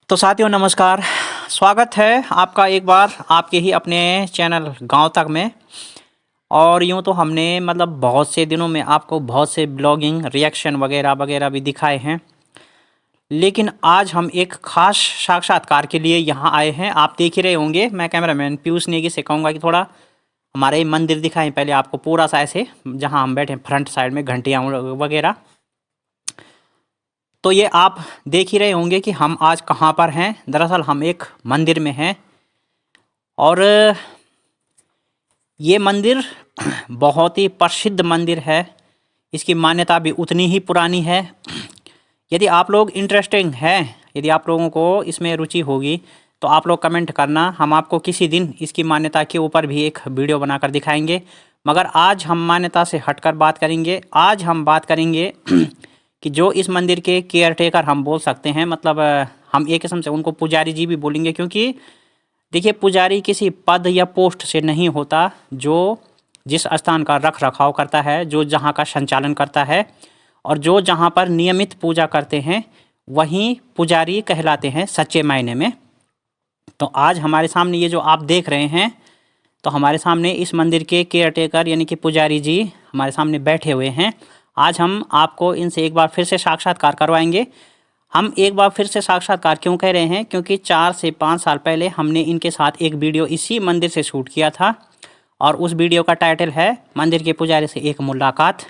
तो साथियों नमस्कार। स्वागत है आपका एक बार आपके ही अपने चैनल गांव तक में। और यूँ तो हमने बहुत से दिनों में आपको बहुत से ब्लॉगिंग रिएक्शन वगैरह वगैरह भी दिखाए हैं, लेकिन आज हम एक ख़ास साक्षात्कार के लिए यहाँ आए हैं। आप देख ही रहे होंगे, मैं कैमरामैन पीयूष नेगी से कहूँगा कि थोड़ा हमारे मंदिर दिखाएं पहले आपको पूरा सा, ऐसे जहाँ हम बैठे फ्रंट साइड में घंटियाँ वगैरह। तो ये आप देख ही रहे होंगे कि हम आज कहाँ पर हैं। दरअसल हम एक मंदिर में हैं और ये मंदिर बहुत ही प्रसिद्ध मंदिर है। इसकी मान्यता भी उतनी ही पुरानी है। यदि आप लोग इंटरेस्टिंग हैं, यदि आप लोगों को इसमें रुचि होगी तो आप लोग कमेंट करना। हम आपको किसी दिन इसकी मान्यता के ऊपर भी एक वीडियो बनाकर दिखाएंगे, मगर आज हम मान्यता से हटकर बात करेंगे। आज हम बात करेंगे कि जो इस मंदिर के केयर टेकर हम बोल सकते हैं, हम एक किस्म से उनको पुजारी जी भी बोलेंगे, क्योंकि देखिए पुजारी किसी पद या पोस्ट से नहीं होता। जो जिस स्थान का रख रखाव करता है, जो जहाँ का संचालन करता है और जो जहाँ पर नियमित पूजा करते हैं, वहीं पुजारी कहलाते हैं सच्चे मायने में। तो आज हमारे सामने ये जो आप देख रहे हैं, तो हमारे सामने इस मंदिर के केयर टेकर यानी कि पुजारी जी हमारे सामने बैठे हुए हैं। आज हम आपको इनसे एक बार फिर से साक्षात्कार करवाएंगे। हम एक बार फिर से साक्षात्कार क्यों कह रहे हैं, क्योंकि 4 से 5 साल पहले हमने इनके साथ एक वीडियो इसी मंदिर से शूट किया था और उस वीडियो का टाइटल है मंदिर के पुजारी से एक मुलाकात।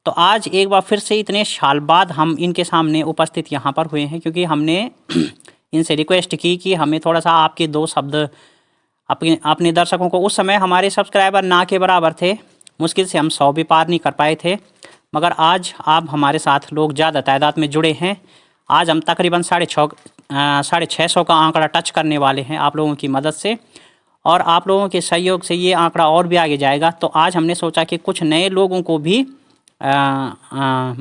तो आज एक बार फिर से इतने साल बाद हम इनके सामने उपस्थित यहाँ पर हुए हैं, क्योंकि हमने इनसे रिक्वेस्ट की कि हमें थोड़ा सा आपके 2 शब्द अपने दर्शकों को। उस समय हमारे सब्सक्राइबर ना के बराबर थे, मुश्किल से हम 100 भी पार नहीं कर पाए थे, मगर आज आप हमारे साथ लोग ज़्यादा तादाद में जुड़े हैं। आज हम तकरीबन 650 का आंकड़ा टच करने वाले हैं आप लोगों की मदद से, और आप लोगों के सहयोग से ये आंकड़ा और भी आगे जाएगा। तो आज हमने सोचा कि कुछ नए लोगों को भी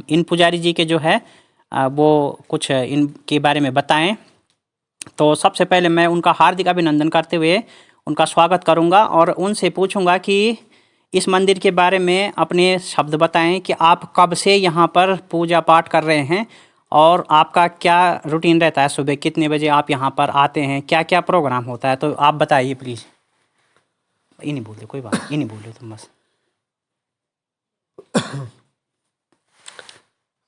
इन पुजारी जी के जो है वो कुछ इनके बारे में बताएं। तो सबसे पहले मैं उनका हार्दिक अभिनंदन करते हुए उनका स्वागत करूंगा और उनसे पूछूंगा कि इस मंदिर के बारे में अपने शब्द बताएं कि आप कब से यहाँ पर पूजा पाठ कर रहे हैं और आपका क्या रूटीन रहता है, सुबह कितने बजे आप यहाँ पर आते हैं, क्या क्या प्रोग्राम होता है। तो आप बताइए प्लीज़। ये नहीं बोल दो, कोई बात ये नहीं बोल दो तुम बस।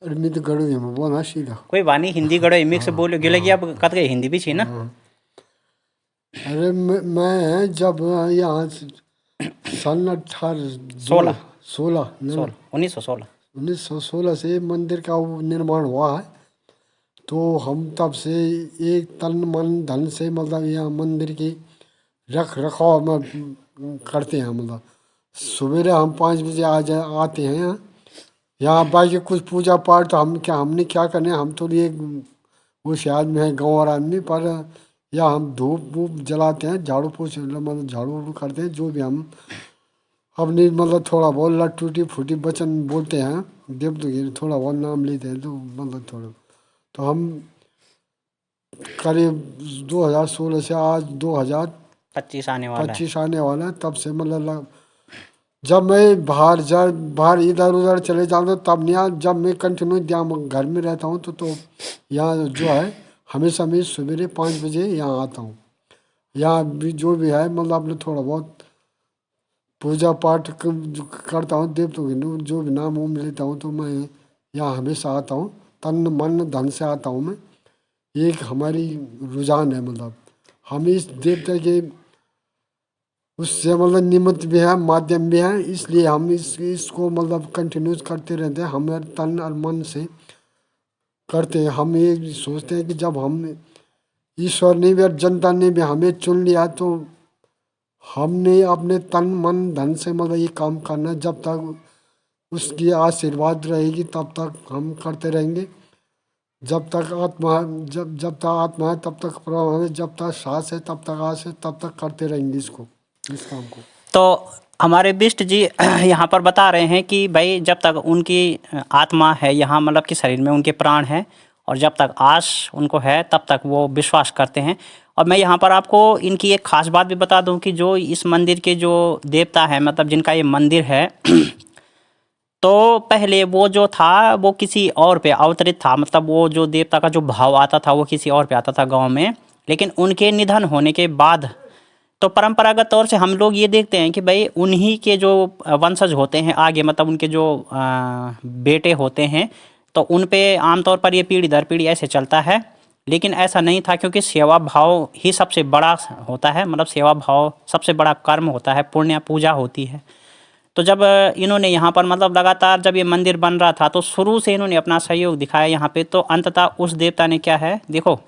मैं तो गड़ो में बोलना सीधा, कोई बात नहीं, हिंदी गड़ो मिक्स बोलो गिले कि अब कत गए हिंदी भी छी ना। अरे मैं जब यहाँ सन 16 1916 से मंदिर का निर्माण हुआ है। तो हम तब से एक तन मन धन से यहाँ मंदिर की रख रखाव में करते हैं। सवेरे हम 5 बजे आते हैं यहाँ। बाकी कुछ पूजा पाठ तो हमने क्या करना है, हम तो ये उस आदमी है गाँव और आदमी, पर या हम धूप वूप जलाते हैं, झाड़ू पोछ झाड़ू करते हैं, जो भी हम अपनी थोड़ा बहुत लट टूटी फूटी वचन बोलते हैं, देवता की थोड़ा बहुत नाम लेते हैं। तो थोड़ा तो हम करीब 2016 से आज 2025 आने वाला है। तब से जब मैं बाहर इधर उधर चले जाता हूँ तब नहीं, जब मैं कंटिन्यू घर में रहता हूँ तो यहाँ जो है हमेशा मैं सवेरे 5 बजे यहाँ आता हूँ। यहाँ भी जो भी है अपने थोड़ा बहुत पूजा पाठ करता हूँ, देवताओं के जो भी नाम वाम लेता हूँ। तो मैं यहाँ हमेशा आता हूँ, तन मन धन से आता हूँ मैं। एक हमारी रुझान है, हम इस देवता के उससे निमित्त भी है, माध्यम भी है, इसलिए हम इसको कंटिन्यूस करते रहते हैं। हम तन और मन से करते हैं। हम ये सोचते हैं कि जब हम ईश्वर ने भी और जनता ने भी हमें चुन लिया, तो हमने अपने तन मन धन से ये काम करना। जब तक उसकी आशीर्वाद रहेगी तब तक हम करते रहेंगे। जब तक आत्मा जब तक आत्मा है तब तक प्रभु है, जब तक सांस है तब तक आस है, तब तक करते रहेंगे इस काम को। तो हमारे बिष्ट जी यहाँ पर बता रहे हैं कि भाई जब तक उनकी आत्मा है यहाँ, कि शरीर में उनके प्राण हैं, और जब तक आस उनको है तब तक वो विश्वास करते हैं। और मैं यहाँ पर आपको इनकी एक ख़ास बात भी बता दूँ कि जो इस मंदिर के जो देवता है, जिनका ये मंदिर है तो पहले वो जो था वो किसी और पे अवतरित था, मतलब वो जो देवता का जो भाव आता था वो किसी और पे आता था गांव में। लेकिन उनके निधन होने के बाद तो परंपरागत तौर से हम लोग ये देखते हैं कि भाई उन्हीं के जो वंशज होते हैं आगे, मतलब उनके जो बेटे होते हैं, तो उन पे आमतौर पर ये पीढ़ी दर पीढ़ी ऐसे चलता है। लेकिन ऐसा नहीं था, क्योंकि सेवा भाव ही सबसे बड़ा होता है, मतलब सेवा भाव सबसे बड़ा कर्म होता है, पुण्य पूजा होती है। तो जब इन्होंने यहाँ पर मतलब लगातार जब ये मंदिर बन रहा था तो शुरू से इन्होंने अपना सहयोग दिखाया यहाँ पे, तो अंततः उस देवता ने क्या है, देखो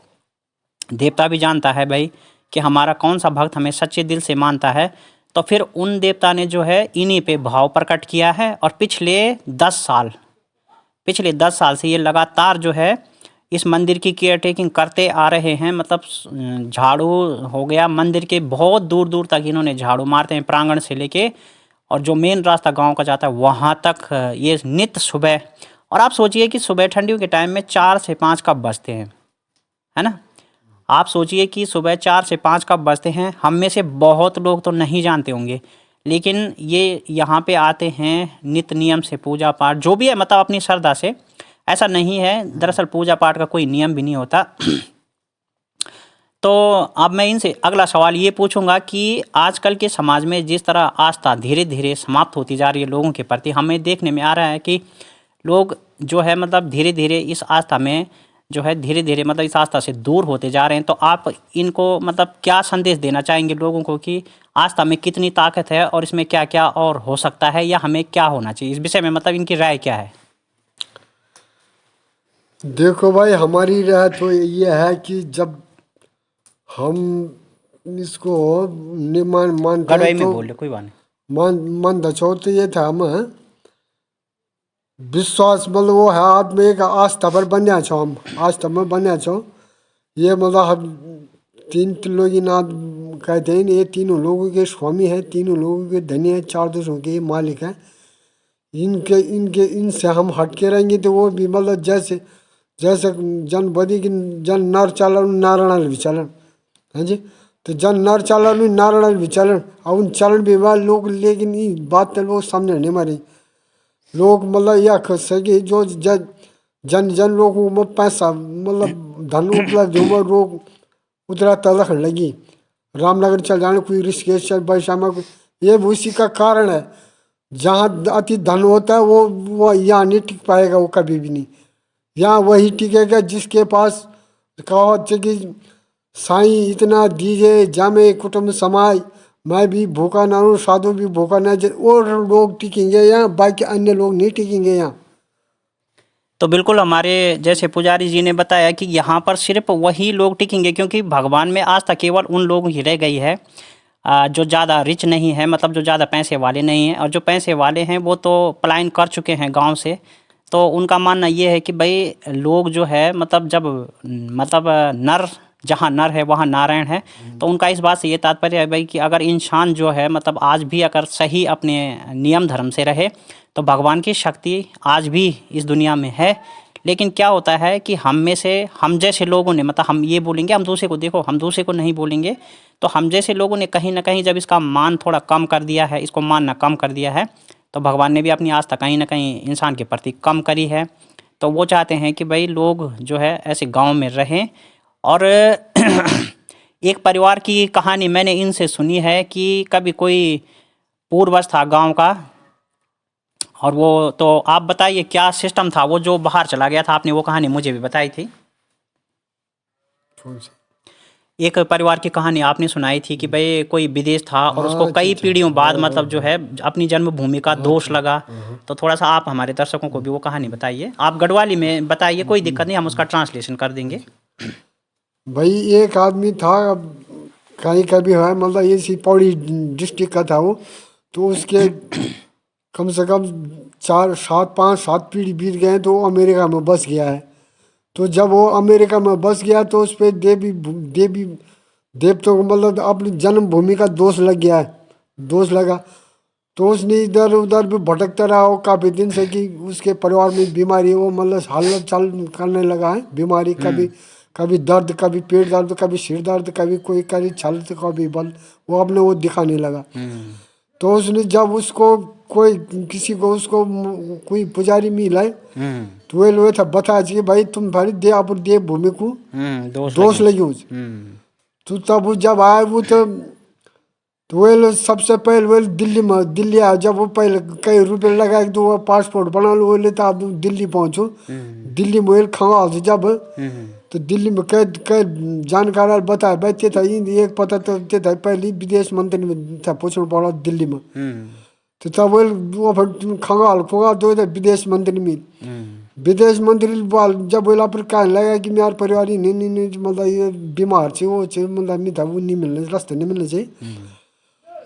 देवता भी जानता है भाई कि हमारा कौन सा भक्त हमें सच्चे दिल से मानता है। तो फिर उन देवता ने जो है इन्हीं पे भाव प्रकट किया है, और पिछले 10 साल से ये लगातार जो है इस मंदिर की केयर टेकिंग करते आ रहे हैं। मतलब झाड़ू हो गया, मंदिर के बहुत दूर दूर तक इन्होंने झाड़ू मारते हैं, प्रांगण से लेके और जो मेन रास्ता गांव का जाता है वहाँ तक ये नित्य सुबह। और आप सोचिए कि सुबह ठंडियों के टाइम में 4 से 5 कप बजते हैं, है ना। आप सोचिए कि सुबह 4 से 5 कब बजते हैं। हम में से बहुत लोग तो नहीं जानते होंगे, लेकिन ये यहाँ पे आते हैं नित्य नियम से पूजा पाठ जो भी है, मतलब अपनी श्रद्धा से। ऐसा नहीं है, दरअसल पूजा पाठ का कोई नियम भी नहीं होता। तो अब मैं इनसे अगला सवाल ये पूछूंगा कि आजकल के समाज में जिस तरह आस्था धीरे धीरे समाप्त होती जा रही है लोगों के प्रति, हमें देखने में आ रहा है कि लोग जो है मतलब धीरे धीरे इस आस्था में जो है धीरे धीरे मतलब इस आस्था से दूर होते जा रहे हैं। तो आप इनको मतलब क्या संदेश देना चाहेंगे लोगों को कि आस्था में कितनी ताकत है और इसमें क्या क्या और हो सकता है, या हमें क्या होना चाहिए इस विषय में, मतलब इनकी राय क्या है? देखो भाई, हमारी राय तो ये है कि जब हम इसको निर्माण मानते गढ़वाई हैं में तो बोल रहे, कोई बात नहीं। मन दचो तो ये था हम विश्वास मतलब वो है आदमी एक आस्था पर बन्या छो, हम आस्था में बन्या छो। ये मतलब हम तीन त्रिलोकीनाथ कहते हैं, ये तीनों लोगों के स्वामी हैं, तीनों लोगों के धनी हैं, चार देशों के मालिक हैं। इनके इनके इनसे हम हट के रहेंगे तो वो भी मतलब जैसे जैसे जन बदी की जन नर चालन नारायण भी चलन है जी। तो जन नर चालन नारायण भी चलन और उन चलन भी वाले लोग, लेकिन ये बात तो लोग समझ नहीं मारे लोग। मतलब यह खुश है कि जो जन जन लोगों में पैसा मतलब धन उपलब्ध हो लोग उतरा तलख लगी। रामनगर चल जाने कोई ऋषिकेश चल बैशामा को, ये भी उसी का कारण है। जहाँ अति धन होता है वो यहाँ नहीं टिक पाएगा, वो कभी भी नहीं। यहाँ वही टिकेगा जिसके पास कहो कि साईं इतना दीजिए जामे कुटुंब समाय, मैं भी भूखा ना हूँ साधु भी भूखा ना, और लोग टिकेंगे यहाँ, बाकी अन्य लोग नहीं टिकेंगे यहाँ। तो बिल्कुल हमारे जैसे पुजारी जी ने बताया कि यहाँ पर सिर्फ वही लोग टिकेंगे, क्योंकि भगवान में आस्था केवल उन लोगों की रह गई है जो ज़्यादा रिच नहीं है, मतलब जो ज़्यादा पैसे वाले नहीं हैं। और जो पैसे वाले हैं वो तो पलायन कर चुके हैं गांव से। तो उनका मानना ये है कि भाई लोग जो है मतलब जब मतलब नर जहाँ नर है वहाँ नारायण है। तो उनका इस बात से ये तात्पर्य है भाई कि अगर इंसान जो है मतलब आज भी अगर सही अपने नियम धर्म से रहे तो भगवान की शक्ति आज भी इस दुनिया में है। लेकिन क्या होता है कि हम में से हम जैसे लोगों ने, मतलब हम ये बोलेंगे हम दूसरे को, देखो हम दूसरे को नहीं बोलेंगे, तो हम जैसे लोगों ने कहीं ना कहीं जब इसका मान थोड़ा कम कर दिया है, इसको मानना कम कर दिया है, तो भगवान ने भी अपनी आस्था कहीं ना कहीं इंसान के प्रति कम करी है। तो वो चाहते हैं कि भाई लोग जो है ऐसे गांव में रहें। और एक परिवार की कहानी मैंने इनसे सुनी है कि कभी कोई पूर्वज था गांव का, और वो, तो आप बताइए क्या सिस्टम था वो जो बाहर चला गया था? आपने वो कहानी मुझे भी बताई थी, एक परिवार की कहानी आपने सुनाई थी कि भाई कोई विदेश था और उसको हाँ कई अच्छा पीढ़ियों बाद हाँ मतलब जो है अपनी जन्मभूमि का दोष लगा। हाँ। तो थोड़ा सा आप हमारे दर्शकों को भी वो कहानी बताइए, आप गढ़वाली में बताइए, कोई दिक्कत नहीं, हम उसका ट्रांसलेशन कर देंगे। भाई एक आदमी था, अब कहीं कभी है मतलब इसी पौड़ी डिस्ट्रिक्ट का था वो। तो उसके कम से कम 4 5 7 पीढ़ी बीत गए तो वो अमेरिका में बस गया है। तो जब वो अमेरिका में बस गया तो उस पर देवी देवताओं को मतलब अपनी जन्मभूमि का दोष लग गया है, दोष लगा। तो उसने इधर उधर भी भटकता रहा वो काफ़ी दिन से कि उसके परिवार में बीमारी, वो मतलब हालत चाल करने लगा है बीमारी, कभी कभी दर्द, कभी पेट दर्द, कभी सिर दर्द, कभी कोई कभी छल, कभी बल, वो अपने वो दिखाने लगा। तो उसने जब उसको कोई किसी को उसको कोई पुजारी मिला तो वे लोग था बता कि भाई तुम भारी दे आप दे भूमि को दोष लगी तो तब वो जब आए वो तो वे लोग सबसे पहले वे दिल्ली आया जब वो पहले कई रुपए लगा तो वो पासपोर्ट बना लो बोले तो आप दिल्ली पहुंचो दिल्ली में वे खंगाल से जब तो दिल्ली में कई जानकार बताया भाई ते था एक पता तो ते था पहले विदेश मंत्री में था पूछना पड़ा दिल्ली में तो तब वो फिर खंगाल खोगा दो विदेश मंत्री में विदेश मंत्री जब बोला फिर कहने लगा कि मेरा परिवार ही नहीं मतलब ये बीमार छे वो छे मतलब नहीं था वो नहीं मिलने रास्ते नहीं मिलने चाहिए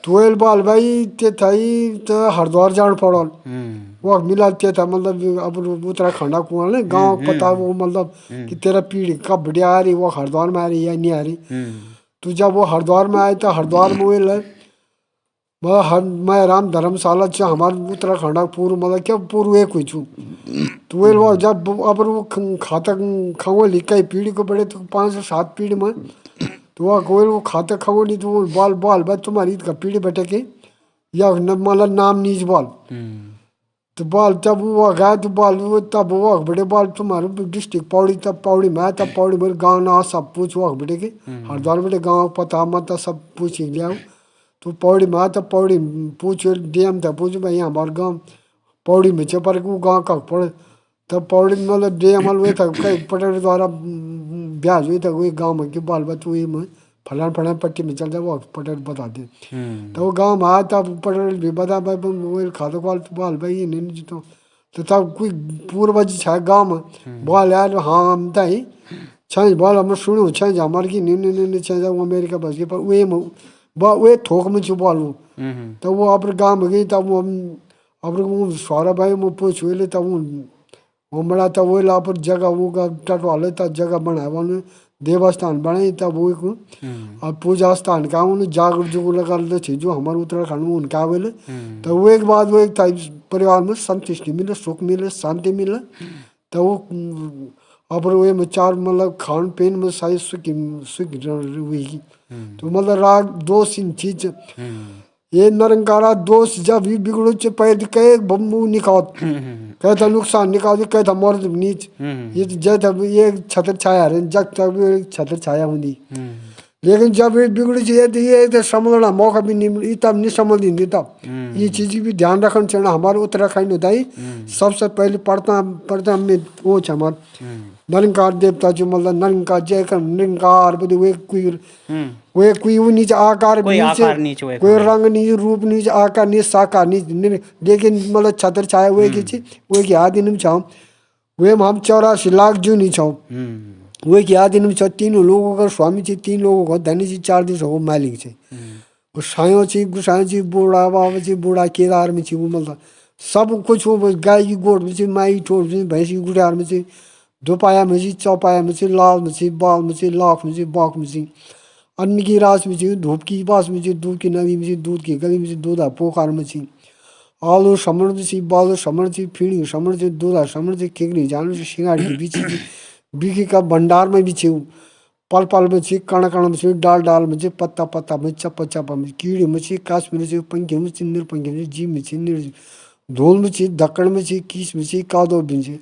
तो बाल भाई ते थाई तो हरिद्वार जान पड़ल वो मिला ते था मतलब अब उत्तराखंड कुआं ने गाँव पता वो मतलब कि तेरा पीढ़ी कब बढ़िया आ रही वो हरिद्वार में आ रही या नहीं आ रही तो जब वो हरिद्वार में आए तो हरिद्वार में वे मैं राम धर्मशाला से हमारे उत्तराखंड पूर्व मतलब क्या पूर्व एक हुई छू तो वो जब अब वो खाता खंगोली कई पीढ़ी को बड़े तो 5 से 7 पीढ़ी में तो वो खाता खंगोली तो वो बाल बाल भाई तुम्हारी ईद का पीढ़ी बैठे के या मतलब नाम नीच बाल तो बाल तब वो गया तो बाल वो तब वो बड़े बाल तुम्हारे डिस्ट्रिक्ट पौड़ी तब पौड़ी में तब पौड़ी में गाँव ना सब पूछ वो बेटे के हरिद्वार बेटे गाँव पता मत सब पूछ लिया तो पौड़ी में तब पौड़ी पूछ डीएम था पूछ भाई हमारे गाँव पौड़ी में पर वो गाँव का पड़े तब पौड़ी मतलब डीएम हुए था कई पटेल द्वारा ब्याज हुई था वही गाँव में कि बाल बच्चे वही में फलान पट्टी में चल जाए वो पटेल बता दे तो वो गाँव में आया तब पटेल भी बता भाई वो खाता बाल बाल भाई ये नहीं तो तब कोई पूर्वज छा गाँव में बाल यार हाँ हम ही छः बाल हम सुनो छः हमारे की नहीं छः वो अमेरिका बस गए पर वे थोक में छुपा लूँ तो वो अपने गाँव में गई तब वो अपने वो सारा भाई वो पूछ हुए तब वो बड़ा तब वो ला पर जगह वो का टटवा ले तब जगह बनाया उन्होंने देवस्थान बनाई तब वो को और पूजा स्थान का उन्होंने जागरूक जो लगा थे जो हमारे उत्तराखंड में उनका बोले तो वो एक बाद वो एक परिवार में संतुष्टि मिले सुख मिले शांति मिले तो वो अब वे में 4 मतलब खान पीन में सही सुख हुई तो मतलब राग दोष इन चीज ये निरंकारा दोष जब भी बिगड़ो चे पैद कहे बम्बू निकाल कहता नुकसान निकाल कहता मर्द नीच ये जब ये छत्र छाया रहे जब तक छत्र छाया हुई लेकिन जब ये बिगड़ी चाहिए तो ये समझना मौका भी नहीं तब नहीं समझ नहीं तब ये चीज़ भी ध्यान रखना चाहिए हमारे उत्तराखंड होता ही सबसे पहले पढ़ता में वो हमारे निरंकार देवता जो मतलब निरंकार जय कर निरंकार वे कोई वो नीचे आकार नीचे कोई रंग नीचे रूप नीचे आकार नीचे साकार नीचे लेकिन मतलब छत्र छाया हुए की आदि नहीं चाहो वे हम 84 लाख जो नहीं चाहो वे की आदि नहीं चाहो 3 लोगों का स्वामी जी 3 लोगों का धनी जी 4 दिन हो मालिक से वो सायो जी गुसाई जी बूढ़ा बाबा जी बूढ़ा केदार में छी वो मतलब सब कुछ वो गाय की गोड़ में छी माई ठोड़ में भैंस की गुड़ियार में छी दोपाया में छी चौपाया में छी लाल में छी बाल में छी लाख में छी बाक में छी अन्न की रास में छी धूप की बास में छी दूध की नदी में छी दूध की गली में छी दूधा पोखर में छी आलू समण में छी बालू समण छी फीड़ी समण छी दूधा समण छी खिगड़ी जानू छी सिंगाड़ की बीखी का भंडार में भी छी पल पल में छी कण कण में छी डाल डाल में छी पत्ता पत्ता में चप्पा चप्पा में कीड़ी में छी काश में छी पंखे में छी निरपंखे में जी में छी निर धूल में छी धक्कड़ में छी कीस में छी कादो में छी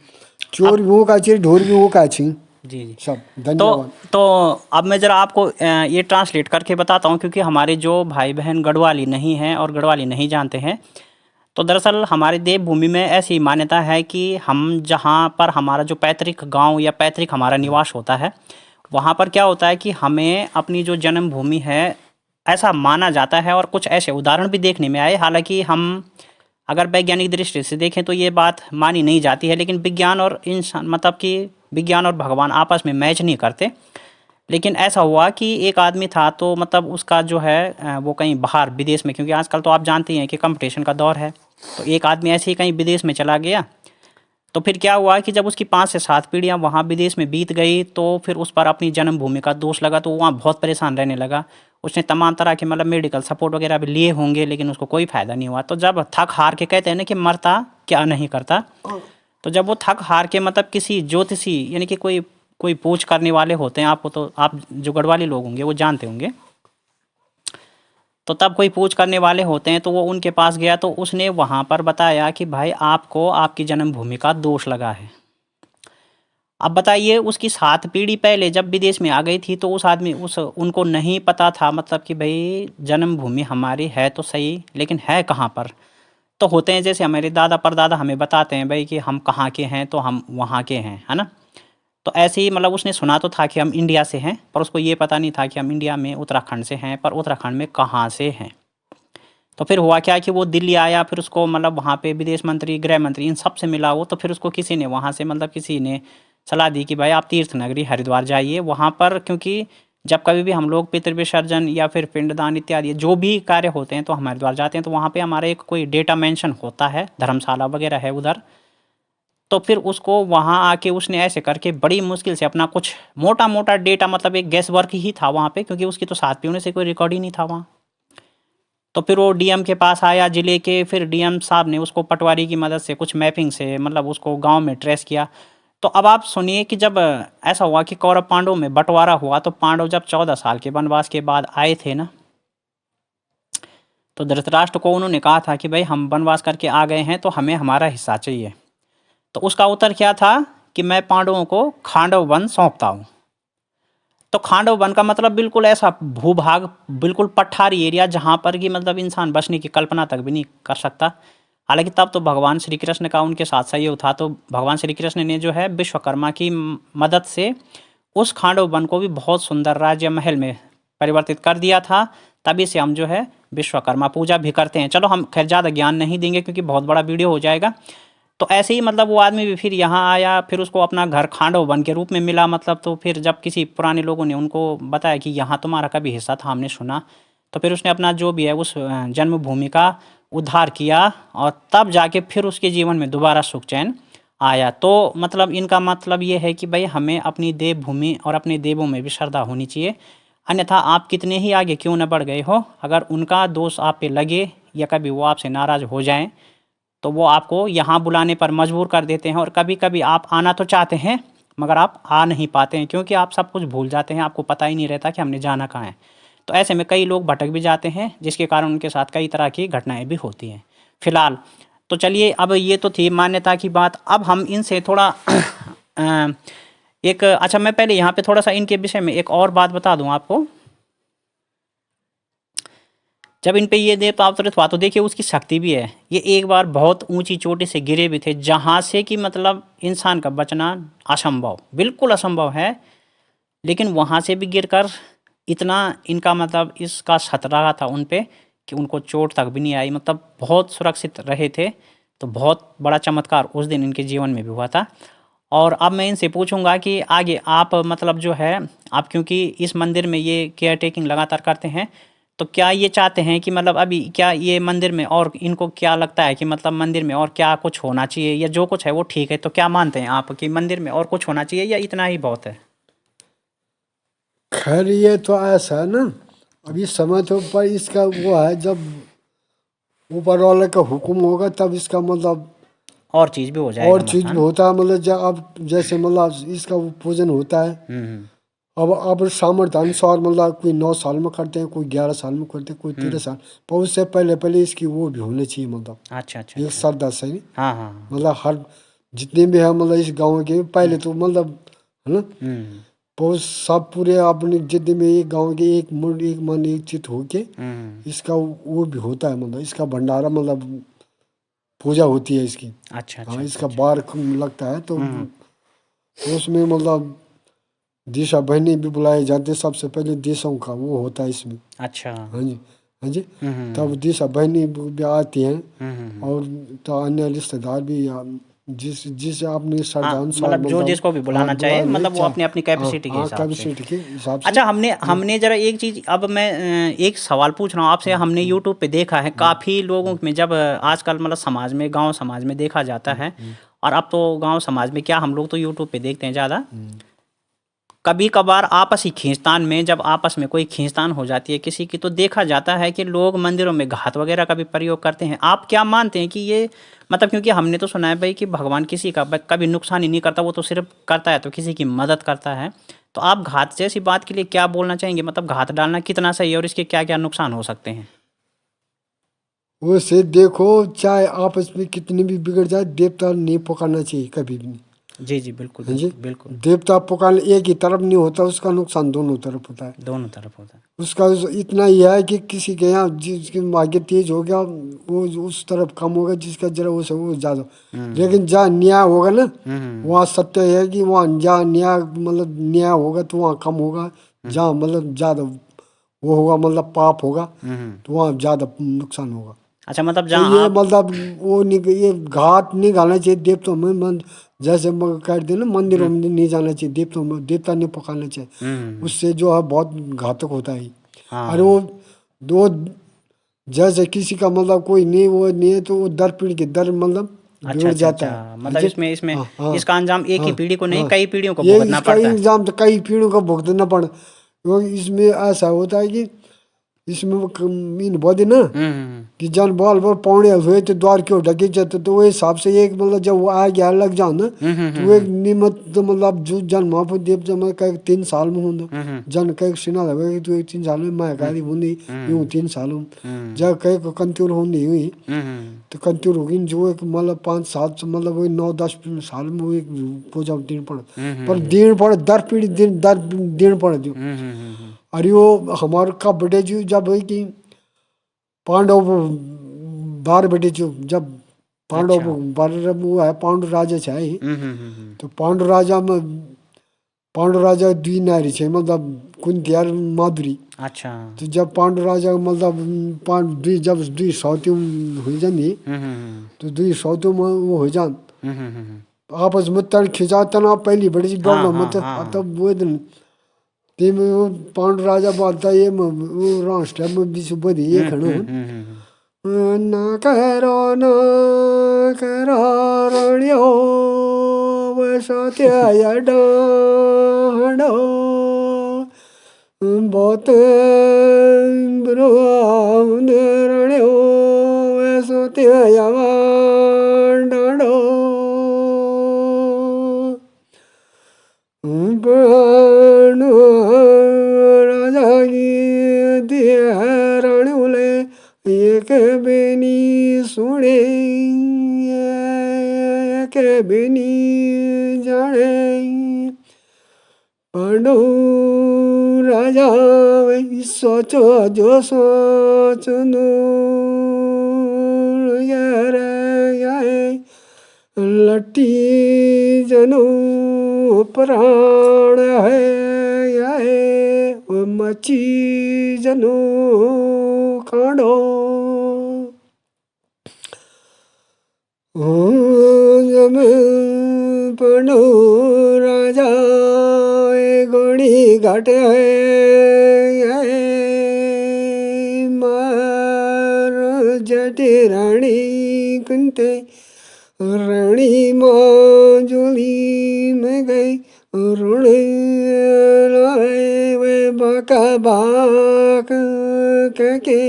चोर भी वो का छी ढोर भी वो का छी जी जी सब धन्यवाद। तो अब मैं ज़रा आपको ये ट्रांसलेट करके बताता हूँ क्योंकि हमारे जो भाई बहन गढ़वाली नहीं हैं और गढ़वाली नहीं जानते हैं। तो दरअसल हमारे देवभूमि में ऐसी मान्यता है कि हम जहाँ पर हमारा जो पैतृक गांव या पैतृक हमारा निवास होता है वहाँ पर क्या होता है कि हमें अपनी जो जन्मभूमि है ऐसा माना जाता है और कुछ ऐसे उदाहरण भी देखने में आए। हालांकि हम अगर वैज्ञानिक दृष्टि से देखें तो ये बात मानी नहीं जाती है, लेकिन विज्ञान और इंसान मतलब कि विज्ञान और भगवान आपस में मैच नहीं करते। लेकिन ऐसा हुआ कि एक आदमी था तो मतलब उसका जो है वो कहीं बाहर विदेश में, क्योंकि आजकल तो आप जानते हैं कि कंपटीशन का दौर है, तो एक आदमी ऐसे ही कहीं विदेश में चला गया। तो फिर क्या हुआ कि जब उसकी 5 से 7 पीढ़ियाँ वहाँ विदेश में बीत गई तो फिर उस पर अपनी जन्मभूमि का दोष लगा, तो वहाँ बहुत परेशान रहने लगा। उसने तमाम तरह के मतलब मेडिकल सपोर्ट वगैरह भी लिए होंगे, लेकिन उसको कोई फ़ायदा नहीं हुआ। तो जब थक हार के कहते हैं ना कि मरता क्या नहीं करता, तो जब वो थक हार के मतलब किसी ज्योतिषी यानी कि कोई पूछ करने वाले होते हैं, आपको तो आप जो गढ़वाली लोग होंगे वो जानते होंगे, तो तब कोई पूछ करने वाले होते हैं, तो वो उनके पास गया तो उसने वहाँ पर बताया कि भाई आपको आपकी जन्मभूमि का दोष लगा है। अब बताइए उसकी 7 पीढ़ी पहले जब विदेश में आ गई थी तो उस आदमी उस उनको नहीं पता था मतलब कि भाई जन्मभूमि हमारी है तो सही, लेकिन है कहाँ पर। तो होते हैं जैसे हमारे दादा परदादा हमें बताते हैं भाई कि हम कहाँ के हैं तो हम वहाँ के हैं, है ना। तो ऐसे ही मतलब उसने सुना तो था कि हम इंडिया से हैं, पर उसको ये पता नहीं था कि हम इंडिया में उत्तराखंड से हैं, पर उत्तराखंड में कहाँ से हैं। तो फिर हुआ क्या कि वो दिल्ली आया, फिर उसको मतलब वहाँ पे विदेश मंत्री गृह मंत्री इन सब से मिला वो, तो फिर उसको किसी ने वहाँ से मतलब किसी ने सलाह दी कि भाई आप तीर्थ नगरी हरिद्वार जाइए वहाँ पर, क्योंकि जब कभी भी हम लोग पितृ विसर्जन या फिर पिंडदान इत्यादि जो भी कार्य होते हैं तो हम हरिद्वार जाते हैं, तो वहाँ पे हमारा एक कोई डेटा मेंशन होता है, धर्मशाला वगैरह है उधर। तो फिर उसको वहाँ आके उसने ऐसे करके बड़ी मुश्किल से अपना कुछ मोटा मोटा डेटा, मतलब एक गैस वर्क ही था वहाँ पे, क्योंकि उसकी तो 7 पीढ़ियों से कोई रिकॉर्ड ही नहीं था वहाँ। तो फिर वो डीएम के पास आया जिले के, फिर डीएम साहब ने उसको पटवारी की मदद से कुछ मैपिंग से मतलब उसको गांव में ट्रेस किया। तो अब आप सुनिए कि जब ऐसा हुआ कि कौरव पांडव में बंटवारा हुआ, तो पांडव जब 14 साल के वनवास के बाद आए थे ना, तो धृतराष्ट्र को उन्होंने कहा था कि भाई हम वनवास करके आ गए हैं तो हमें हमारा हिस्सा चाहिए। तो उसका उत्तर क्या था कि मैं पांडवों को खांडव वन सौंपता हूँ। तो खांडव वन का मतलब बिल्कुल ऐसा भूभाग, बिल्कुल पठारी एरिया जहाँ पर कि मतलब इंसान बसने की कल्पना तक भी नहीं कर सकता। हालांकि तब तो भगवान श्री कृष्ण का उनके साथ सहयोग था, तो भगवान श्री कृष्ण ने जो है विश्वकर्मा की मदद से उस खांडव वन को भी बहुत सुंदर राज्य महल में परिवर्तित कर दिया था। तभी से हम जो है विश्वकर्मा पूजा भी करते हैं। चलो हम खैर ज़्यादा ज्ञान नहीं देंगे क्योंकि बहुत बड़ा वीडियो हो जाएगा। तो ऐसे ही मतलब वो आदमी भी फिर यहाँ आया, फिर उसको अपना घर खांडव वन के रूप में मिला मतलब। तो फिर जब किसी पुराने लोगों ने उनको बताया कि यहाँ तुम्हारा कभी हिस्सा था, हमने सुना, तो फिर उसने अपना जो भी है उस जन्मभूमि का उद्धार किया, और तब जाके फिर उसके जीवन में दोबारा सुख चैन आया। तो मतलब इनका मतलब ये है कि भाई हमें अपनी देवभूमि और अपने देवों में भी श्रद्धा होनी चाहिए। अन्यथा आप कितने ही आगे क्यों न बढ़ गए हो, अगर उनका दोष आप पे लगे या कभी वो आपसे नाराज़ हो जाएं, तो वो आपको यहाँ बुलाने पर मजबूर कर देते हैं। और कभी कभी आप आना तो चाहते हैं मगर आप आ नहीं पाते हैं, क्योंकि आप सब कुछ भूल जाते हैं, आपको पता ही नहीं रहता कि हमने जाना कहाँ है। तो ऐसे में कई लोग भटक भी जाते हैं, जिसके कारण उनके साथ कई तरह की घटनाएं भी होती हैं फिलहाल। तो चलिए, अब ये तो थी मान्यता की बात। अब हम इनसे थोड़ा एक अच्छा, मैं पहले यहाँ पे थोड़ा सा इनके विषय में एक और बात बता दूँ आपको। जब इन पे ये देवता अवतरित हुआ तो देखिए उसकी शक्ति भी है। ये एक बार बहुत ऊंची चोटी से गिरे भी थे, जहाँ से कि मतलब इंसान का बचना असंभव, बिल्कुल असंभव है। लेकिन वहाँ से भी गिरकर इतना इनका मतलब इसका खतरा था उन पे कि उनको चोट तक भी नहीं आई, मतलब बहुत सुरक्षित रहे थे। तो बहुत बड़ा चमत्कार उस दिन इनके जीवन में भी हुआ था। और अब मैं इनसे पूछूंगा कि आगे आप मतलब जो है, आप क्योंकि इस मंदिर में ये केयर टेकिंग लगातार करते हैं, तो क्या ये चाहते हैं कि मतलब अभी क्या ये मंदिर में, और इनको क्या लगता है कि मतलब मंदिर में और क्या कुछ होना चाहिए, या जो कुछ है वो ठीक है? तो क्या मानते हैं आप कि मंदिर में और कुछ होना चाहिए या इतना ही बहुत है? खैर ये तो ऐसा है ना, अभी समय तो पर इसका वो है, जब ऊपर वाले का हुक्म होगा तब इसका मतलब और चीज़ भी हो जाएगा और मतलब, चीज है भी ना? होता है। मतलब जब अब जैसे मतलब इसका पूजन होता है, हम्म। अब सामर्थ्य अनुसार मतलब कोई 9 साल में करते हैं, कोई 11 साल में करते हैं, कोई 13 साल। पर उससे पहले पहले इसकी वो भी होनी चाहिए, मतलब अच्छा अच्छा एक अच्छा। श्रद्धा से। हाँ हाँ हाँ। मतलब हर जितने भी है मतलब इस गांव के पहले तो मतलब है ना, हम्म तो सब पूरे अपने जितने में एक गांव के एक मुंड एक मन एक चित होके हम्म। इसका वो भी होता है, मतलब इसका भंडारा मतलब पूजा होती है इसकी। अच्छा अच्छा हाँ, अच्छा इसका अच्छा। बार लगता है तो हम्म। उसमें मतलब दिशा बहनी भी बुलाए जाते हैं। सबसे पहले देशों का वो होता है इसमें। अच्छा। हाँ जी, हाँ जी। तब हम्म। दिशा बहनी भी आती हैं, हम्म। और तो अन्य रिश्तेदार भी जिस जिस अपने हाँ, श्रद्धा अनुसार मतलब जो मतलब जिसको भी हाँ बुलाना चाहे, बुलाने मतलब वो चाहे। अपनी अपनी हाँ कैपेसिटी के हाँ, हिसाब से। कैपेसिटी के हिसाब से। अच्छा, हमने हाँ हमने जरा एक चीज़, अब मैं एक सवाल पूछ रहा हूँ आपसे। हमने यूट्यूब पे देखा है काफ़ी लोगों में, जब आजकल मतलब समाज में, गांव समाज में देखा जाता है, और अब तो गांव समाज में क्या, हम लोग तो यूट्यूब पे देखते हैं ज़्यादा। कभी कभार आपसी खींचतान में, जब आपस में कोई खींचतान हो जाती है किसी की, तो देखा जाता है कि लोग मंदिरों में घात वगैरह का भी प्रयोग करते हैं। आप क्या मानते हैं कि ये मतलब, क्योंकि हमने तो सुना है भाई कि भगवान किसी का कभी नुकसान ही नहीं करता, वो तो सिर्फ करता है तो किसी की मदद करता है। तो आप घात जैसी बात के लिए क्या बोलना चाहेंगे, मतलब घात डालना कितना सही है और इसके क्या क्या नुकसान हो सकते हैं? वैसे देखो, चाहे आपस में कितनी भी बिगड़ जाए, देवता नहीं पुकारना चाहिए कभी भी नहीं। जी जी बिल्कुल हाँ जी, बिल्कुल बिल्कुल। देवता पुकार एक ही तरफ नहीं होता, उसका नुकसान दोनों तरफ होता है। दोनों तरफ होता है। उसका इतना ही है कि किसी के यहाँ जिसके आगे तेज हो गया वो उस तरफ कम होगा, जिसका जरा वो ज़्यादा। लेकिन जहाँ न्याय होगा ना, वहाँ सत्य है कि वहाँ जहाँ न्याय मतलब न्याय होगा तो वहाँ कम होगा, जहाँ मतलब ज़्यादा वो होगा मतलब पाप होगा तो वहाँ ज़्यादा नुकसान होगा। अच्छा, मतलब तो जहाँ ये आप मतलब वो नहीं, ये घात नहीं घालना चाहिए देवताओं में। जैसे कहते हैं ना, मंदिरों में नहीं जाना चाहिए, देवताओं में देवता नहीं पकाना चाहिए, उससे जो है बहुत घातक होता है। अरे हाँ। वो दो, जैसे किसी का मतलब कोई नहीं वो नहीं है तो वो दर पीढ़ी के दर मतलब अच्छा बिगड़ अच्छा जाता है। अच्छा, हाँ मतलब जी, इसमें इसमें हाँ हाँ इसका अंजाम एक ही हाँ पीढ़ी को नहीं, हाँ, कई पीढ़ियों को ये भुगतना इसका पड़ता है। इल्जाम तो कई पीढ़ियों को भुगतना पड़, क्योंकि इसमें ऐसा होता है कि इसमें वो मीन बोले ना कि जन बाल बाल पौने हुए तो द्वार क्यों ढके जाते, तो वो हिसाब से एक मतलब जब वो आ गया लग जाओ ना, तो वो एक नियमित तो मतलब जो जन महापुर देव जब कहीं 3 साल में हूँ जन कहीं सिना लगे तो 3 साल में मैं गाड़ी होंगी यूँ 3 साल में जब कहीं को कंतूर होनी हुई तो कंतूर होगी जो एक मतलब 5-7 मतलब वही 9-10 साल में वो एक पूजा दिन पड़, पर दिन पड़ दर पीढ़ी दिन पड़ दो। अरे वो हमारे का बड़े जी जब है कि पांडव 12 बेटे जो जब पांडव अच्छा। 12 वो है पांडु राजा है, तो पांडु राजा दुई नारी छे मतलब कुंती और माधुरी। अच्छा। तो जब पांडु राजा मतलब दुई जब दुई सौती हो जाती तो दुई सौती में वो हो जान आपस में तन खिंचा तना पहली बड़ी सी हाँ प्रॉब्लम हाँ मत हाँ हाँ। तब वो दिन तीन वो पांडु राजा बोलता ये वो राष्ट्र में विश्व बधी ये खड़ो ना करो ना करो रणियो सत्य डांडो बहुत ब्रुआन रणियो सत्य डांडो प्राण राजा की दिहारण उले एक बेनी सुने एक बेनी जाने पांडु राजा सोचो जो सोचनो यार लट्टी जनो प्राण है मची जनो खाड़ो जब पनो राजा गोड़ी घाट है मार जटे रानी कुंते रानी माँ जोली में गई रुण लाए वे बाका बाक के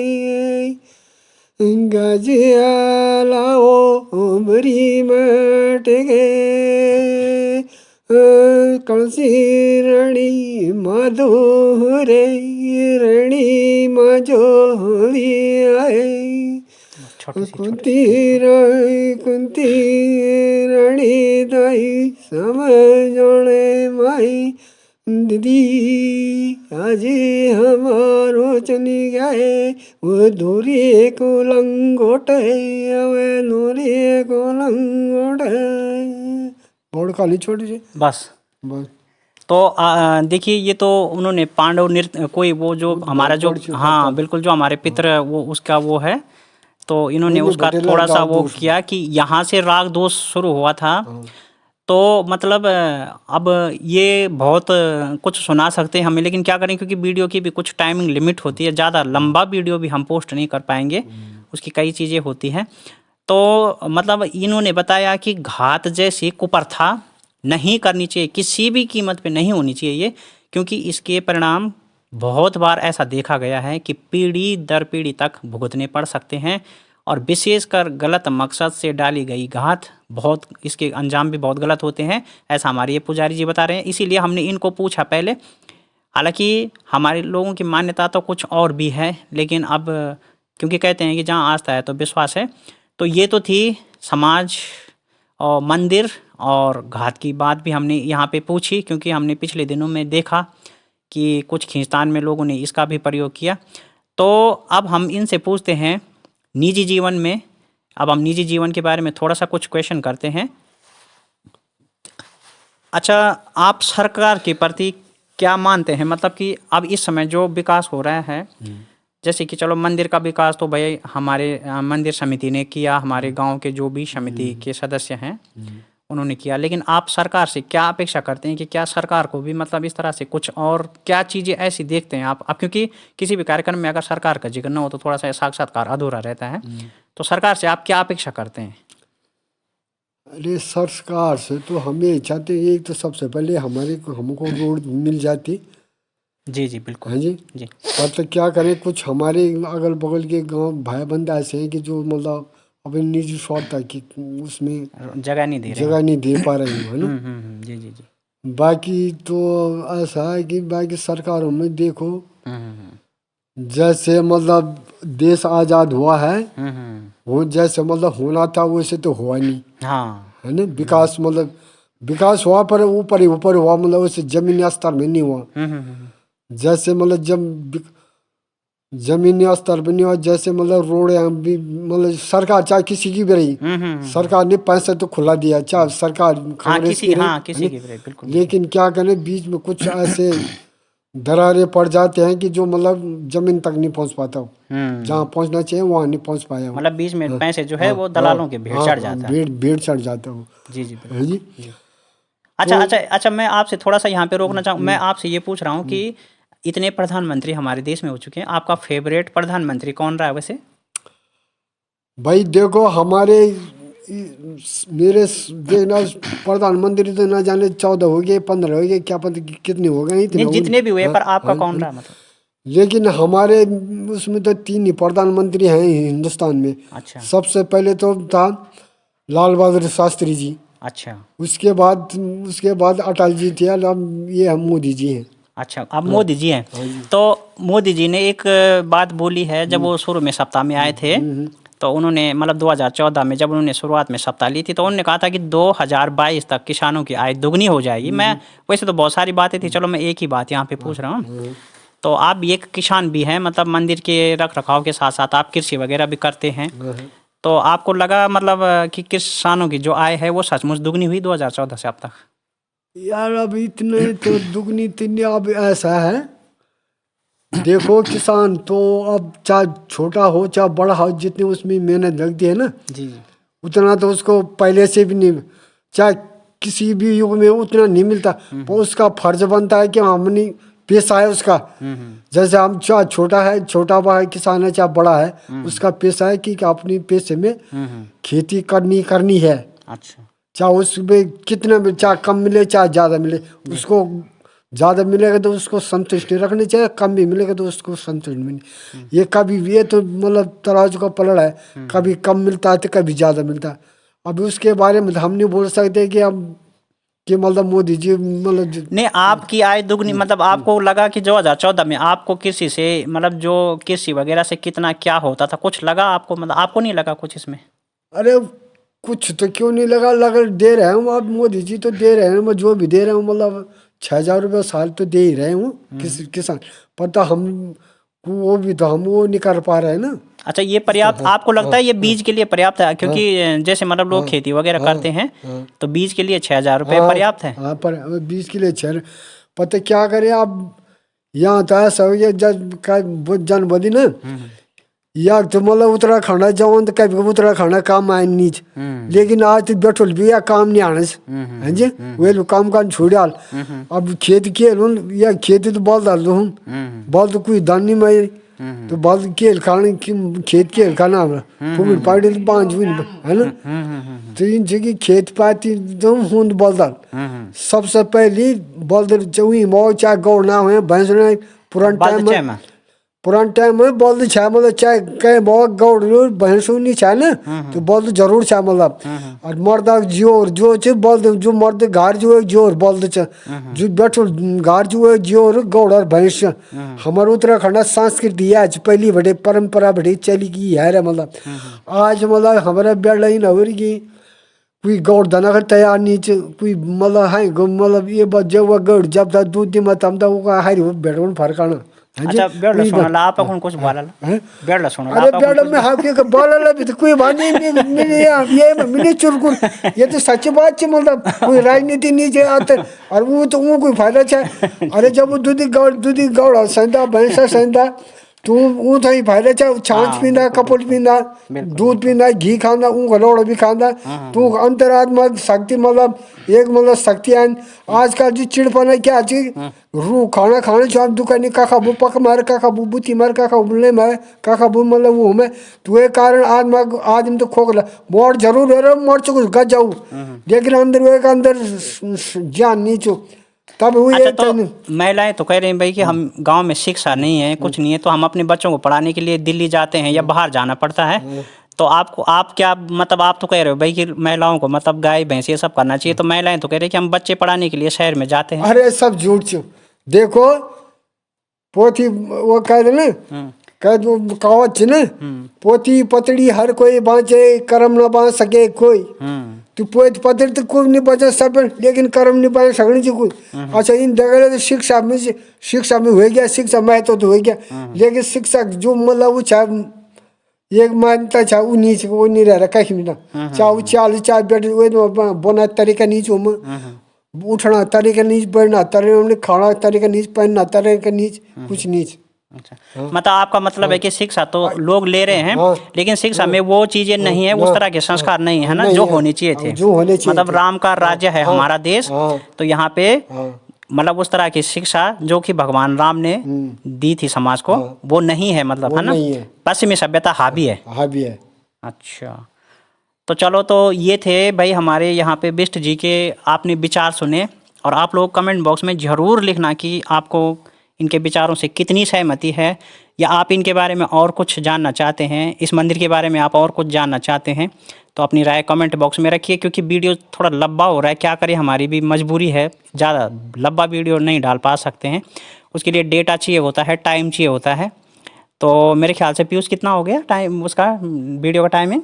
गजिया लाओ उमरी मट गए कलसी रानी मधुरे रानी मजोली आए कुंती रानी दाई समझने माई दीदी आज हमारो चली गए वो धोरी को लंगोट वे धोरी को लंगोट बोर्ड खाली छोटी सी बस। बस तो देखिए, ये तो उन्होंने पांडव नृत्य कोई वो जो वो तो हमारा बहुत जो, बड़ी सी बात हाँ है। बिल्कुल, जो हमारे पितर वो उसका वो है, तो इन्होंने नहीं नहीं उसका बटेला थोड़ा सा राग वो दोष किया कि यहाँ से राग दोष शुरू हुआ था। हाँ तो मतलब अब ये बहुत कुछ सुना सकते हैं हमें, लेकिन क्या करें क्योंकि वीडियो की भी कुछ टाइमिंग लिमिट होती है, ज़्यादा लंबा वीडियो भी हम पोस्ट नहीं कर पाएंगे, उसकी कई चीज़ें होती हैं। तो मतलब इन्होंने बताया कि घात जैसी कुप्रथा नहीं करनी चाहिए, किसी भी कीमत पे नहीं होनी चाहिए ये, क्योंकि इसके परिणाम बहुत बार ऐसा देखा गया है कि पीढ़ी दर पीढ़ी तक भुगतने पड़ सकते हैं। और विशेषकर गलत मकसद से डाली गई घात बहुत, इसके अंजाम भी बहुत गलत होते हैं, ऐसा हमारे ये पुजारी जी बता रहे हैं। इसीलिए हमने इनको पूछा पहले। हालांकि हमारे लोगों की मान्यता तो कुछ और भी है, लेकिन अब क्योंकि कहते हैं कि जहाँ आस्था है तो विश्वास है, तो ये तो थी समाज और मंदिर और घात की बात भी हमने यहाँ पे पूछी, क्योंकि हमने पिछले दिनों में देखा कि कुछ खींचतान में लोगों ने इसका भी प्रयोग किया। तो अब हम इनसे पूछते हैं निजी जीवन में, अब हम निजी जीवन के बारे में थोड़ा सा कुछ क्वेश्चन करते हैं। अच्छा, आप सरकार के प्रति क्या मानते हैं? मतलब कि अब इस समय जो विकास हो रहा है, जैसे कि चलो मंदिर का विकास तो भाई हमारे मंदिर समिति ने किया, हमारे गांव के जो भी समिति के सदस्य हैं उन्होंने किया, लेकिन आप सरकार से क्या अपेक्षा करते हैं कि क्या सरकार को भी मतलब इस तरह से कुछ और क्या चीज़ें ऐसी देखते हैं आप? अब क्योंकि किसी भी कार्यक्रम में अगर सरकार का जिक्र न हो तो थोड़ा सा साक्षात्कार अधूरा रहता है, तो सरकार से आप क्या अपेक्षा करते हैं? अरे सरकार से तो हमें चाहते हैं, एक तो सबसे पहले हमको रोड मिल जाती। जी जी बिल्कुल। हाँ जी जी पर तो क्या करें, कुछ हमारे अगल बगल के गांव भाई बंद ऐसे हैं कि जो मतलब अपने निजी स्वार्थ की उसमें जगह नहीं दे रहे जगह नहीं दे पा रहे हैं, है ना। जी जी जी। बाकी तो ऐसा है कि बाकी सरकारों में देखो, जैसे मतलब देश आज़ाद हुआ है, वो जैसे मतलब होना था वैसे तो हुआ नहीं, हाँ है ना। विकास मतलब विकास हुआ पर ऊपर हुआ, मतलब वैसे जमीनी स्तर में नहीं हुआ। जैसे मतलब जब जमीनी स्तर पर नहीं हुआ, जैसे मतलब रोड भी मतलब सरकार चाहे किसी की भी रही, सरकार ने पैसा तो खुला दिया, चाहे सरकार हाँ कांग्रेस किसी की रही, हाँ किसी की भी रहे, बिल्कुल। लेकिन क्या करें बीच में कुछ ऐसे दरारें पड़ जाते हैं कि जो मतलब जमीन तक नहीं पहुंच पाता हो, जहाँ पहुंचना चाहिए वहाँ नहीं पहुंच पाया हो। मतलब बीच में हाँ, पैसे जो है हाँ, वो दलालों के भेंट चढ़ जाता है। भेड़ चढ़ जाता हो। जी जी है बिल्कुल जी। जी। अच्छा अच्छा अच्छा, मैं आपसे थोड़ा सा यहाँ पे रोकना चाहूँ, मैं आपसे ये पूछ रहा हूँ कि इतने प्रधानमंत्री हमारे देश में हो चुके हैं, आपका फेवरेट प्रधानमंत्री कौन रहा है वैसे? भाई देखो हमारे मेरे देखना प्रधानमंत्री तो ना जाने 14 हो गए 15 हो गए, क्या पता कितने हो गए, इतने नहीं जितने भी हुए, हाँ, पर आपका हाँ, कौन हाँ। रहा मतलब? लेकिन हमारे उसमें तो 3 ही प्रधानमंत्री हैं हिंदुस्तान में। अच्छा सबसे पहले तो था लाल बहादुर शास्त्री जी, अच्छा उसके बाद अटल जी थे, अब ये हम मोदी जी हैं। अच्छा, अब मोदी जी हैं। तो मोदी जी ने एक बात बोली है, जब वो शुरू में सत्ता में आए थे तो उन्होंने मतलब 2014 में जब उन्होंने शुरुआत में सत्ता ली थी तो उन्होंने कहा था कि 2022 तक किसानों की आय दुगनी हो जाएगी। मैं वैसे तो बहुत सारी बातें थी, चलो मैं एक ही बात यहाँ पे पूछ रहा हूँ। तो आप भी एक किसान भी हैं, मतलब मंदिर के रख रखाव के साथ साथ आप कृषि वगैरह भी करते हैं, तो आपको लगा मतलब कि किसानों की जो आय है वो सचमुच दुगनी हुई 2014 से अब तक? यार अब इतने तो दुगनी तिगनी, अब ऐसा है देखो किसान तो अब चाहे छोटा हो चाहे बड़ा हो, जितनी उसमें मेहनत लगती है ना, जी जी उतना तो उसको पहले से भी नहीं, चाहे किसी भी युग में उतना नहीं मिलता, पर उसका फर्ज बनता है कि हमने पेशा है उसका। जैसे हम चाहे छोटा है, छोटा बड़ा किसान है चाहे बड़ा है, उसका पेशा है कि अपनी पेशे में खेती करनी है। अच्छा चाहे उसमें कितना भी, चाहे कम मिले चाहे ज़्यादा मिले, उसको ज़्यादा मिलेगा तो उसको संतुष्टि रखनी चाहिए, कम भी मिलेगा तो उसको संतुष्टि मिलनी। ये कभी ये तो मतलब तराजू का पलड़ा है, कभी कम मिलता है तो कभी ज़्यादा मिलता है। अभी उसके बारे में हम नहीं बोल सकते कि अब कि मतलब मोदी जी मतलब नहीं, आपकी आय दुगनी मतलब आपको लगा कि 2014 में आपको कृषि से मतलब जो कृषि वगैरह से कितना क्या होता था, कुछ लगा आपको? मतलब आपको नहीं लगा कुछ इसमें? अरे कुछ तो क्यों नहीं लगा दे रहे हूँ, अब मोदी जी तो दे रहे हैं, मैं जो भी दे रहे हूँ मतलब 6,000 रुपये साल तो दे ही रहे हूँ किसान, पर तो हम वो भी तो हम वो नहीं कर पा रहे हैं ना। अच्छा, ये पर्याप्त आपको लगता है? ये बीज के लिए पर्याप्त है? क्योंकि जैसे मतलब लोग खेती वगैरह करते हैं तो बीज के लिए 6,000 रुपये पर्याप्त है? हाँ पर 20 के लिए 6, पता क्या करें अब, यहाँ था सब ये जन्मदिन ना, या तो मतलब उत्तराखंड जाओ तो कभी उत्तराखंड काम आए नहीं, लेकिन आज तो बैठल भी या काम नहीं आने से, हाँ जी वे लोग काम छोड़ डाल। अब खेत खेल या खेती तो बाल डाल दो, बाल तो कोई दान नहीं मारे, तो बाल खेल खाने खेत खेल खाना हमारा फूल पाड़ी तो 5 है ना, तो इन जगह खेत पाती तो हूँ बाल डाल। सबसे पहली बाल चौही मौ चाहे गौ ना हुए भैंस पुरान टाइम में पुराने टाइम में बल्द छा मतलब चाहे कहीं बहुत गौड़ भैंसू नहीं छा ना तो बल्द जरूर छा मतलब और मर्द जोर जो च बल्द जो मर्द घर जो है जोर बल्द च जो बैठो घर जो है जोर गौड़ और भैंस हमारे उत्तराखंड संस्कृति आज पहली बड़े परंपरा बड़ी चली गई है मतलब आज मतलब हमारे बेड़ ही न हो रही कोई गौड़ दाना कर तैयार नहीं च कोई मतलब है मतलब ये बात जब वह गौड़ जब तक दूध दी मत हम तो वो हारी बेड़ फर्क आना अच्छा बेड़ सुना आप कौन कुछ बोला बेड़ सुना अरे बेड़ में हाँ के बोला भी तो कोई बात नहीं मैंने ये मैंने चुरकुर ये तो सच बात है मतलब कोई राजनीति नहीं आते और वो तो वो कोई फायदा चाहे अरे जब वो दूधी गौड़ संदा भैंसा संदा तू वो तो ही फायदा चाहे छाछ पींदा कपड़ पींदा दूध पींदा घी खांदा वो रोड़ भी खांदा तू अंतरात्मा शक्ति मतलब एक मतलब शक्ति आजकल जो चिड़पन है क्या चीज रू खाना खाने जो आप दुकानी का खाबू पक मार का खाबू बुती मार का खाबू ले मार का खाबू मतलब वो में तो ये कारण आदमी तो खोखला मोड़ जरूर है मोड़ चुक गज जाऊ लेकिन अंदर वो एक अंदर जान नीचो तब हुई अच्छा तो महिलाएं तो कह रही हैं भाई कि हम गांव में शिक्षा नहीं है कुछ नहीं है तो हम अपने बच्चों को पढ़ाने के लिए दिल्ली जाते हैं या बाहर जाना पड़ता है तो आप क्या मतलब आप तो कह रहे हो भाई कि महिलाओं को मतलब गाय भैंस ये सब करना चाहिए तो महिलाएं तो कह रही हैं कि हम बच्चे पढ़ाने के लिए शहर में जाते हैं अरे सब झूठ छो देखो पोथी वो कह दे ना कह दो कहावत न पोथी पतड़ी हर कोई बाँचे कर्म न बाँच सके कोई तो पोत पतड़ी तो कोई नहीं बचा सब लेकिन कर्म नहीं बाँच सकने चाहिए कोई अच्छा इन जगह तो शिक्षा में हो गया शिक्षा में तो हो गया लेकिन शिक्षा जो मतलब वो चाहे एक मान्यता चाहे वो नहीं रह रहा कहीं भी ना चाहे वो चाल चाहे बैठ बना तरीका नीच उठना तरीका नीच बैठना तरीका खाना तरीका नीच पहनना तरीका नीच कुछ नीच अच्छा मतलब आपका मतलब है कि शिक्षा तो लोग ले रहे हैं लेकिन शिक्षा में वो चीजें नहीं है उस तरह के संस्कार नहीं है ना जो होने चाहिए थे मतलब राम का राज्य है हमारा देश तो यहाँ पे मतलब उस तरह की शिक्षा जो कि भगवान राम ने दी थी समाज को वो नहीं है मतलब है ना पश्चिमी सभ्यता हावी है अच्छा तो चलो तो ये थे भाई हमारे यहाँ पे बिष्ट जी के आपने विचार सुने और आप लोग कमेंट बॉक्स में ज़रूर लिखना कि आपको इनके विचारों से कितनी सहमति है या आप इनके बारे में और कुछ जानना चाहते हैं इस मंदिर के बारे में आप और कुछ जानना चाहते हैं तो अपनी राय कमेंट बॉक्स में रखिए क्योंकि वीडियो थोड़ा लंबा हो रहा है क्या करें हमारी भी मजबूरी है ज़्यादा लंबा वीडियो नहीं डाल पा सकते हैं उसके लिए डेटा चाहिए होता है टाइम चाहिए होता है तो मेरे ख्याल से पीयूष कितना हो गया टाइम उसका वीडियो का टाइमिंग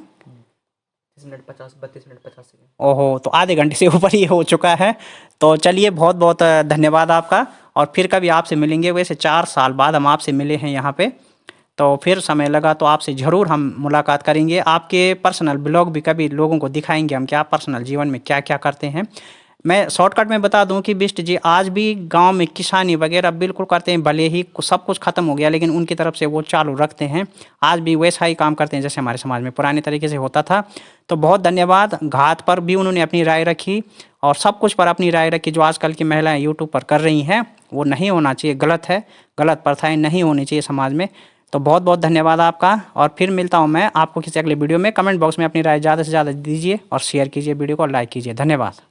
32 मिनट 50 सेकंड ओहो तो आधे घंटे से ऊपर ही हो चुका है तो चलिए बहुत बहुत धन्यवाद आपका और फिर कभी आपसे मिलेंगे वैसे 4 साल बाद हम आपसे मिले हैं यहाँ पे तो फिर समय लगा तो आपसे ज़रूर हम मुलाकात करेंगे आपके पर्सनल ब्लॉग भी कभी लोगों को दिखाएंगे हम कि आप पर्सनल जीवन में क्या क्या करते हैं मैं शॉर्टकट में बता दूं कि बिष्ट जी आज भी गांव में किसानी वगैरह बिल्कुल करते हैं भले ही सब कुछ ख़त्म हो गया लेकिन उनकी तरफ से वो चालू रखते हैं आज भी वैसा ही काम करते हैं जैसे हमारे समाज में पुराने तरीके से होता था तो बहुत धन्यवाद घात पर भी उन्होंने अपनी राय रखी और सब कुछ पर अपनी राय रखी जो आजकल की महिलाएं यूट्यूब पर कर रही हैं वो नहीं होना चाहिए गलत है गलत प्रथाएं नहीं होनी चाहिए समाज में तो बहुत बहुत धन्यवाद आपका और फिर मिलता हूं मैं आपको किसी अगले वीडियो में कमेंट बॉक्स में अपनी राय ज़्यादा से ज़्यादा दीजिए और शेयर कीजिए वीडियो को लाइक कीजिए धन्यवाद